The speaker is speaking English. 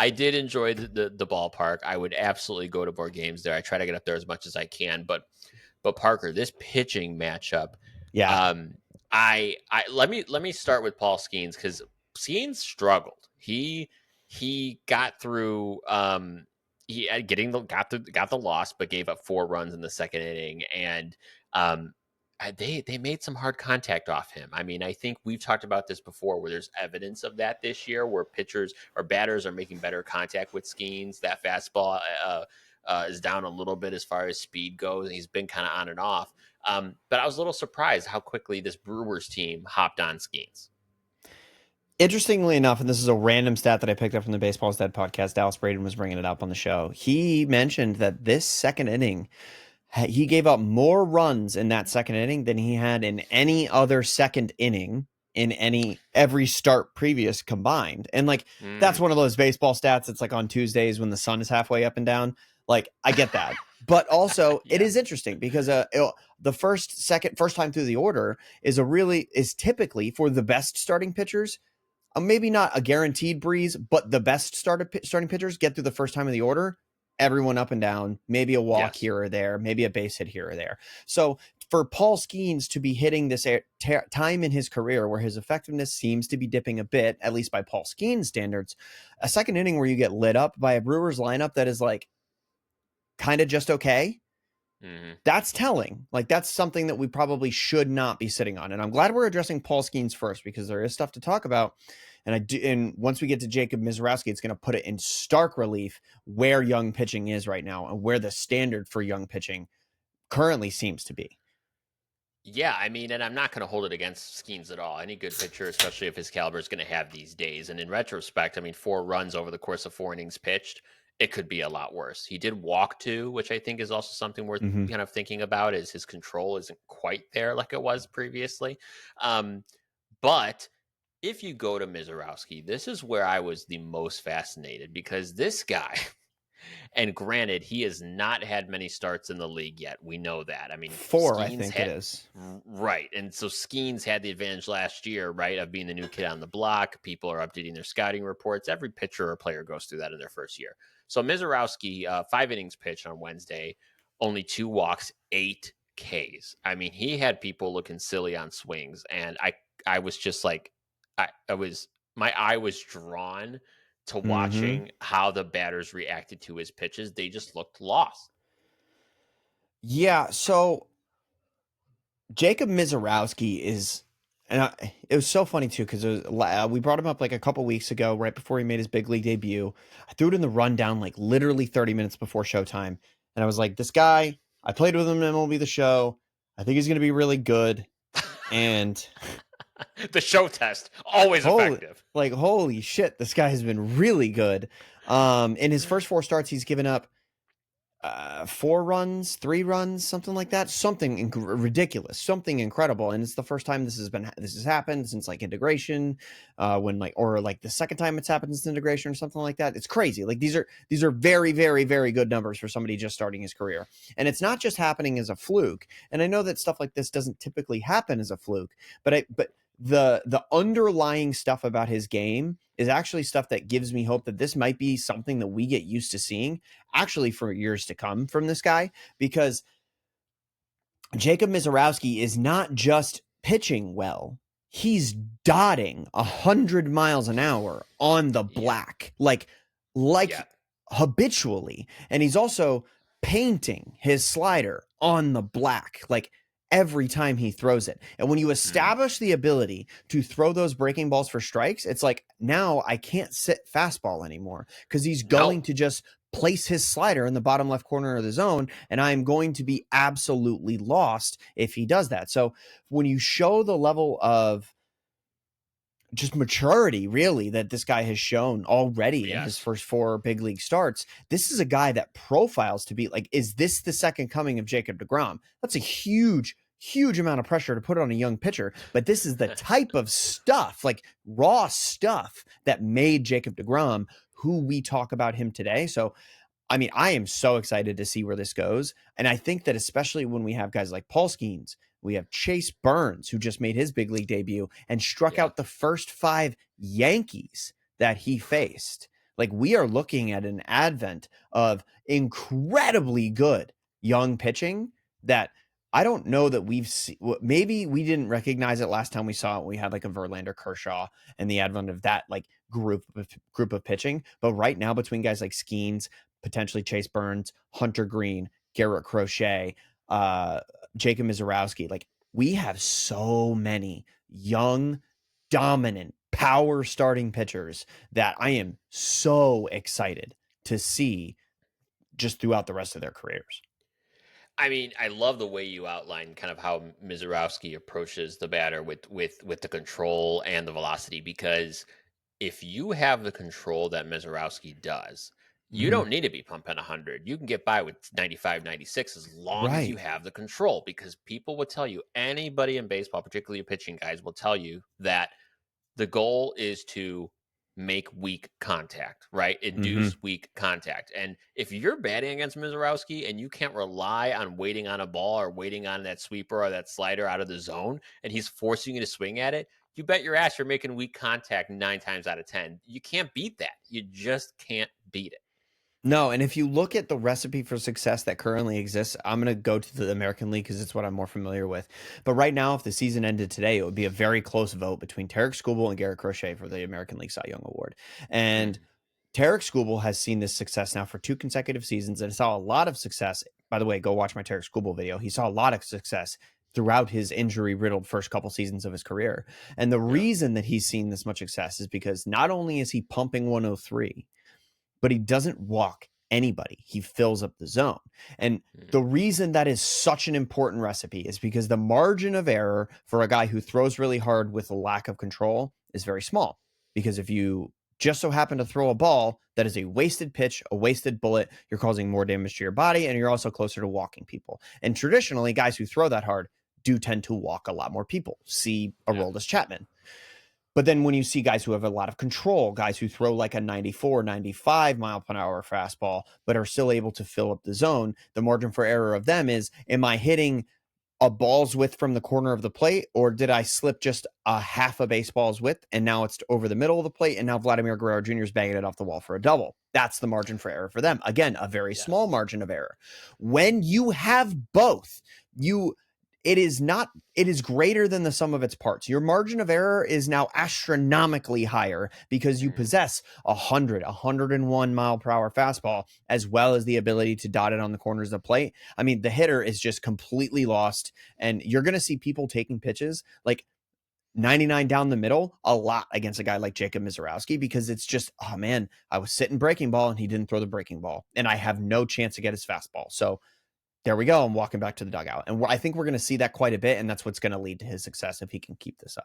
I did enjoy the ballpark. I would absolutely go to more games there. I try to get up there as much as I can, but Parker, this pitching matchup, Yeah. um, I let me start with Paul Skenes because Skenes struggled. He got through. He got the loss, but gave up 4 runs in the second inning, and um, they made some hard contact off him. I mean, I think we've talked about this before, where there's evidence of that this year, where pitchers or batters are making better contact with Skenes. That fastball is down a little bit as far as speed goes, and he's been kind of on and off. But I was a little surprised how quickly this Brewers team hopped on Skenes. Interestingly enough, and this is a random stat that I picked up from the Baseball's Dead podcast, Dallas Braden was bringing it up on the show. He mentioned that this second inning, he gave up more runs in that second inning than he had in any other second inning in every start previous combined. And like, that's one of those baseball stats. It's like on Tuesdays when the sun is halfway up and down. Like, I get that. But also it is interesting because the first time through the order is typically for the best starting pitchers. Maybe not a guaranteed breeze, but the best starting pitchers get through the first time of the order. Everyone up and down, maybe a walk here or there, maybe a base hit here or there. So for Paul Skenes to be hitting this time in his career where his effectiveness seems to be dipping a bit, at least by Paul Skenes standards, a second inning where you get lit up by a Brewers lineup that is like kind of just okay. That's telling. Like, that's something that we probably should not be sitting on. And I'm glad we're addressing Paul Skenes first because there is stuff to talk about. And once we get to Jacob Misorowski, it's going to put it in stark relief where young pitching is right now and where the standard for young pitching currently seems to be. Yeah, I mean, and I'm not going to hold it against Skenes at all. Any good pitcher, especially if his caliber, is going to have these days. And in retrospect, I mean, 4 runs over the course of 4 innings pitched, it could be a lot worse. He did walk 2, which I think is also something worth kind of thinking about, is his control isn't quite there like it was previously. But if you go to Misorowski, this is where I was the most fascinated because this guy, and granted, he has not had many starts in the league yet. We know that. I mean, 4, I think it is. Right. And so Skenes had the advantage last year, right, of being the new kid on the block. People are updating their scouting reports. Every pitcher or player goes through that in their first year. So Misorowski, 5 innings pitched on Wednesday, only 2 walks, 8 Ks. I mean, he had people looking silly on swings. And I was just like, my eye was drawn to watching how the batters reacted to his pitches. They just looked lost. Yeah, so Jacob Misorowski is, and it was so funny too because we brought him up like a couple weeks ago, right before he made his big league debut. I threw it in the rundown like literally 30 minutes before showtime, and I was like, "This guy, I played with him in MLB The Show. I think he's going to be really good." And the show test, always effective. Like, holy shit, this guy has been really good. In his first 4 starts, he's given up 4 runs, 3 runs, something like that. Something ridiculous, something incredible. And it's the first time this has happened since like integration, or like the second time it's happened since integration or something like that. It's crazy. Like these are very, very, very good numbers for somebody just starting his career. And it's not just happening as a fluke. And I know that stuff like this doesn't typically happen as a fluke, but the underlying stuff about his game is actually stuff that gives me hope that this might be something that we get used to seeing actually for years to come from this guy, because Jacob Misorowski is not just pitching well. He's dotting 100 miles an hour on the black, like habitually. And he's also painting his slider on the black, like every time he throws it. And when you establish the ability to throw those breaking balls for strikes, it's like, now I can't sit fastball anymore because he's going to just place his slider in the bottom left corner of the zone, and I'm going to be absolutely lost if he does that. So when you show the level of just maturity, really, that this guy has shown already in his first 4 big league starts, this is a guy that profiles to be like, is this the second coming of Jacob deGrom? That's a huge amount of pressure to put on a young pitcher, but this is the type of stuff, like raw stuff, that made Jacob deGrom who we talk about him today. So, I mean, I am so excited to see where this goes. And I think that especially when we have guys like Paul Skenes, we have Chase Burns, who just made his big league debut and struck out the first 5 Yankees that he faced. Like, we are looking at an advent of incredibly good young pitching that I don't know that we've seen. Maybe we didn't recognize it last time we saw it. We had like a Verlander, Kershaw, and the advent of that like group of pitching. But right now, between guys like Skenes, potentially Chase Burns, Hunter Green, Garrett Crochet, uh, Jacob Misorowski, like we have so many young, dominant, power starting pitchers that I am so excited to see just throughout the rest of their careers. I mean, I love the way you outlined kind of how Misorowski approaches the batter with the control and the velocity, because if you have the control that Misorowski does, you Mm-hmm. don't need to be pumping 100. You can get by with 95, 96 as long as you Right. have the control, because people will tell you, anybody in baseball, particularly pitching guys, will tell you that the goal is to make weak contact, right? Mm-hmm. Induce weak contact. And if you're batting against Misorowski and you can't rely on waiting on a ball or waiting on that sweeper or that slider out of the zone, and he's forcing you to swing at it, you bet your ass you're making weak contact 9 times out of 10. You can't beat that. You just can't beat it. No, and if you look at the recipe for success that currently exists, I'm going to go to the American League because it's what I'm more familiar with. But right now, if the season ended today, it would be a very close vote between Tarek Skubal and Garrett Crochet for the American League Cy Young Award. And Mm, Tarek Skubal has seen this success now for 2 consecutive seasons and saw a lot of success. By the way, go watch my Tarek Skubal video. He saw a lot of success throughout his injury riddled first couple seasons of his career. And the yeah. reason that he's seen this much success is because not only is he pumping 103, but he doesn't walk anybody. He fills up the zone. And Mm, the reason that is such an important recipe is because the margin of error for a guy who throws really hard with a lack of control is very small. Because if you just so happen to throw a ball that is a wasted pitch, a wasted bullet, you're causing more damage to your body, and you're also closer to walking people. And traditionally, guys who throw that hard do tend to walk a lot more people. See yeah. Aroldis Chapman. But then when you see guys who have a lot of control, guys who throw like a 94, 95 mile per hour fastball, but are still able to fill up the zone, the margin for error of them is, am I hitting a ball's width from the corner of the plate, or did I slip just a half a baseball's width and now it's over the middle of the plate, and now Vladimir Guerrero Jr. is banging it off the wall for a double? That's the margin for error for them. Again, a very small Yes. margin of error. When you have both, you it is not it is greater than the sum of its parts. Your margin of error is now astronomically higher because you Mm, possess 101 mile per hour fastball, as well as the ability to dot it on the corners of the plate. I mean, the hitter is just completely lost, and you're going to see people taking pitches like 99 down the middle a lot against a guy like Jacob Misorowski, because it's just, oh man, I was sitting breaking ball and he didn't throw the breaking ball, and I have no chance to get his fastball. So there we go. I'm walking back to the dugout. And I think we're going to see that quite a bit. And that's what's going to lead to his success if he can keep this up.